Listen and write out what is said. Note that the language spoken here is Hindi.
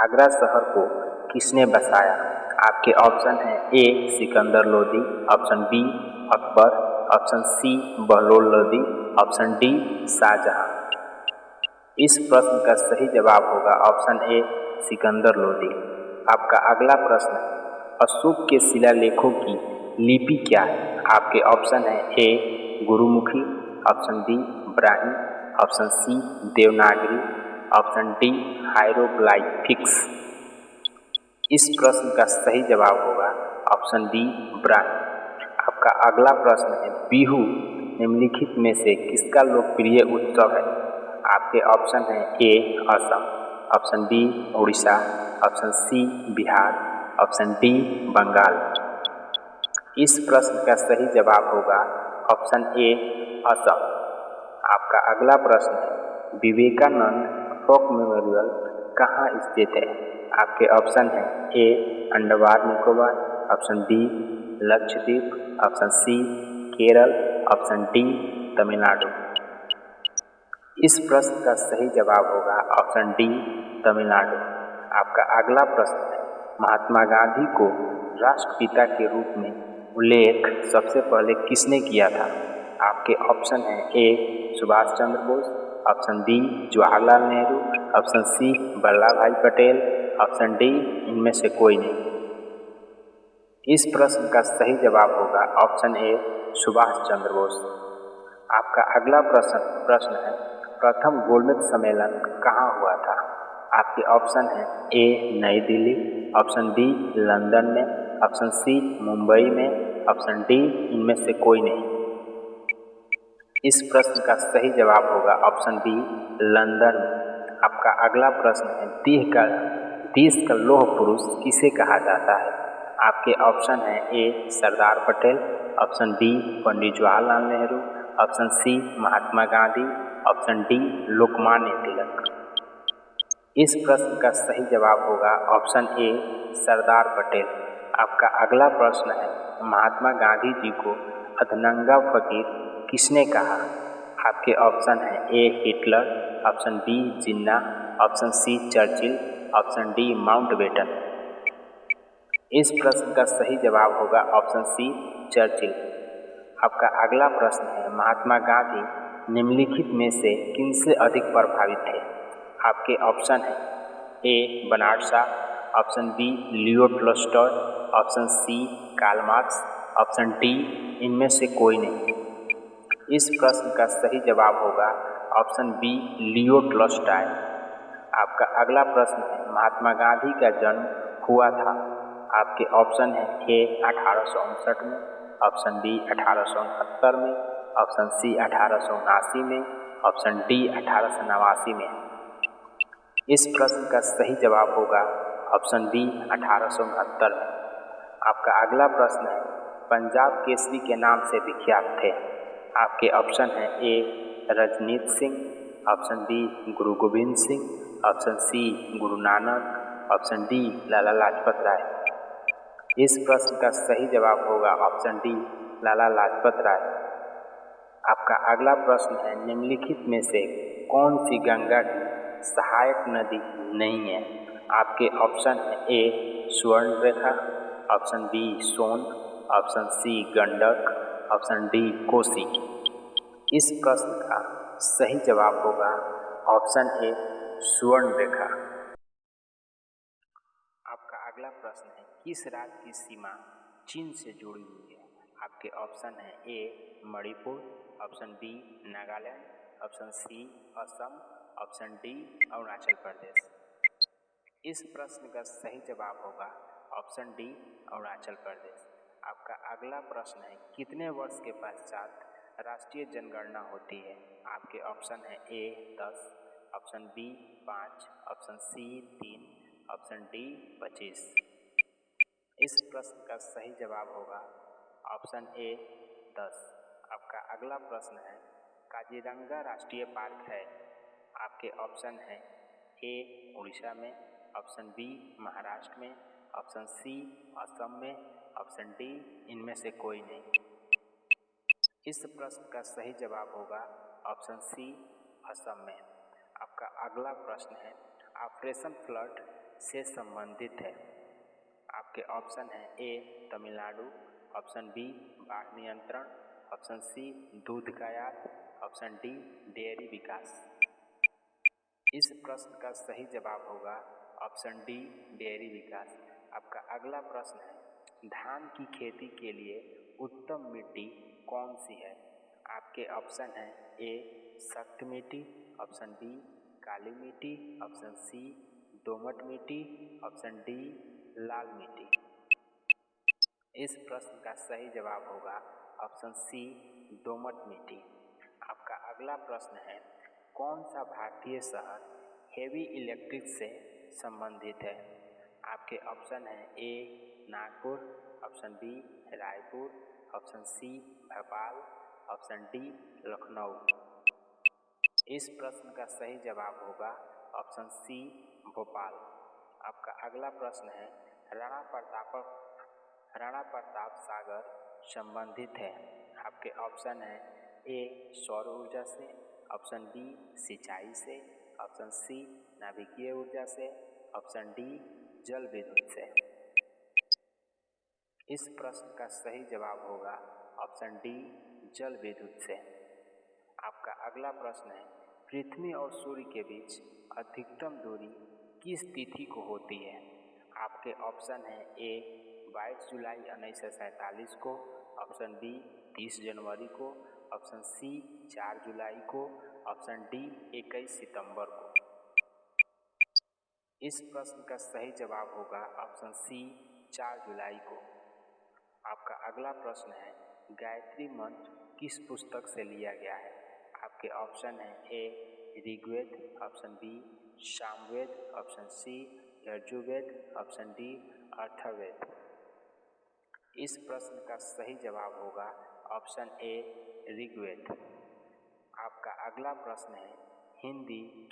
आगरा शहर को किसने बसाया? आपके ऑप्शन हैं A Sikandar Lodi, option B Akbar, option C Bahlol Lodi, option D Shahjahan. इस प्रश्न का सही जवाब होगा ऑप्शन ए सिकंदर लोदी। आपका अगला प्रश्न है, अशोक के शिलालेखों की लिपि क्या है? आपके ऑप्शन है A Gurmukhi, option B Brahmi, option C Devanagari, option D hieroglyphics. इस प्रश्न का सही जवाब होगा ऑप्शन बी ब्राह्मी। आपका अगला प्रश्न है, बिहू निम्नलिखित में से किसका लोकप्रिय उत्सव है? आपके ऑप्शन है A Assam, option B Orissa, option C Bihar, option D Bengal. इस प्रश्न का सही जवाब होगा ऑप्शन ए असम। आपका अगला प्रश्न है, विवेकानंद फोक मेमोरियल कहाँ स्थित है? आपके ऑप्शन है A Andaman Nicobar, option B Lakshadweep, option C Kerala, option D Tamil Nadu. इस प्रश्न का सही जवाब होगा ऑप्शन डी तमिलनाडु। आपका अगला प्रश्न है, महात्मा गांधी को राष्ट्रपिता के रूप में उल्लेख सबसे पहले किसने किया था? आपके ऑप्शन है A Subhash Chandra Bose, option B Jawaharlal Nehru, option C Vallabh Bhai Patel, option D इनमें से कोई नहीं। इस प्रश्न का सही जवाब होगा ऑप्शन ए सुभाष चंद्र बोस। आपका अगला प्रश्न है, प्रथम गोलमेज सम्मेलन कहाँ हुआ था? आपके ऑप्शन है ए नई दिल्ली, ऑप्शन बी लंदन में, ऑप्शन सी मुंबई में, ऑप्शन डी इनमें से कोई नहीं। इस प्रश्न का सही जवाब होगा ऑप्शन बी लंदन में। आपका अगला प्रश्न है, देश का लौह पुरुष किसे कहा जाता है? आपके ऑप्शन है ए Sardar Patel, option B Pandit Jawaharlal Nehru, option सी महात्मा गांधी, ऑप्शन डी लोकमान्य तिलक। इस प्रश्न का सही जवाब होगा ऑप्शन ए सरदार पटेल। आपका अगला प्रश्न है, महात्मा गांधी जी को अधनंगा फकीर किसने कहा? आपके ऑप्शन है A Hitler, option B Jinnah, option C Churchill, option D Mountbatten. इस प्रश्न का सही जवाब होगा ऑप्शन सी चर्चिल। आपका अगला प्रश्न है, महात्मा गांधी निम्नलिखित में से किनसे अधिक प्रभावित थे? आपके ऑप्शन है A Bernard Shaw, option B Leo Tolstoy, option C Karl Marx, option D इनमें से कोई नहीं। इस प्रश्न का सही जवाब होगा ऑप्शन बी लियो टॉल्स्टॉय। आपका अगला प्रश्न है, महात्मा गांधी का जन्म हुआ था? आपके ऑप्शन है ए 1859 में, ऑप्शन बी 1869 में, ऑप्शन सी 1879 में, ऑप्शन डी 1889 में। इस प्रश्न का सही जवाब होगा ऑप्शन बी 1869 में। आपका अगला प्रश्न है, पंजाब केसरी के नाम से विख्यात थे? आपके ऑप्शन है ए रजनीत सिंह, ऑप्शन बी गुरु Govind Singh, option C Guru Nanak, option D Lala Lajpat Rai. इस प्रश्न का सही जवाब होगा ऑप्शन डी लाला लाजपत राय। आपका अगला प्रश्न है, निम्नलिखित में से कौन सी गंगा की सहायक नदी नहीं है? आपके ऑप्शन है A Swarna Rekha, option B Son, option C Gandak, option D Kosi. इस प्रश्न का सही जवाब होगा ऑप्शन ए स्वर्ण रेखा। आपका अगला प्रश्न है, किस राज्य की सीमा चीन से जुड़ी हुई है? आपके ऑप्शन है A Manipur, option B Nagaland, option C Assam, option D Arunachal Pradesh. इस प्रश्न का सही जवाब होगा ऑप्शन डी अरुणाचल प्रदेश। आपका अगला प्रश्न है, कितने वर्ष के पश्चात राष्ट्रीय जनगणना होती है? आपके ऑप्शन है A 10, option B 5, option C 3, option D 25। इस प्रश्न का सही जवाब होगा ऑप्शन ए 10। आपका अगला प्रश्न है, काजीरंगा राष्ट्रीय पार्क है? आपके ऑप्शन है ए उड़ीसा में, ऑप्शन बी महाराष्ट्र में, ऑप्शन सी असम में, ऑप्शन डी इनमें से कोई नहीं। इस प्रश्न का सही जवाब होगा ऑप्शन सी असम में। आपका अगला प्रश्न है, ऑपरेशन फ्लड से संबंधित है? आपके ऑप्शन हैं ए तमिलनाडु, ऑप्शन बी बाढ़ नियंत्रण, ऑप्शन सी दूध का आयात, ऑप्शन डी डेयरी विकास। इस प्रश्न का सही जवाब होगा ऑप्शन डी डेयरी विकास। आपका अगला प्रश्न है, धान की खेती के लिए उत्तम मिट्टी कौन सी है? आपके ऑप्शन हैं ए सख्त मिट्टी, ऑप्शन बी काली मिट्टी, ऑप्शन सी दोमट मिट्टी, ऑप्शन डी लाल मिट्टी। इस प्रश्न का सही जवाब होगा ऑप्शन सी दोमट मिट्टी। आपका अगला प्रश्न है, कौन सा भारतीय शहर हेवी इलेक्ट्रिक से संबंधित है? आपके ऑप्शन हैं A Nagpur, option B Raipur, option C Bhopal, option D Lucknow. इस प्रश्न का सही जवाब होगा ऑप्शन सी भोपाल। आपका अगला प्रश्न है, राणा प्रताप सागर संबंधित है? आपके ऑप्शन हैं ए सौर ऊर्जा से, ऑप्शन बी सिंचाई से, ऑप्शन सी नाभिकीय ऊर्जा से, ऑप्शन डी जल विद्युत से। इस प्रश्न का सही जवाब होगा ऑप्शन डी जल विद्युत से। आपका अगला प्रश्न है, पृथ्वी और सूर्य के बीच अधिकतम दूरी किस तिथि को होती है? आपके ऑप्शन हैं ए 22 जुलाई 1947 को, ऑप्शन बी 30 जनवरी को, ऑप्शन सी 4 जुलाई को, ऑप्शन डी 21 सितंबर को। इस प्रश्न का सही जवाब होगा ऑप्शन सी 4 जुलाई को। आपका अगला प्रश्न है, गायत्री मंत्र किस पुस्तक से लिया गया है? आपके ऑप्शन हैं A Rigveda, option B Samaveda, option C Yajurveda, option D Atharvaveda. इस प्रश्न का सही जवाब होगा ऑप्शन ए ऋग्वेद। आपका अगला प्रश्न है, हिंदी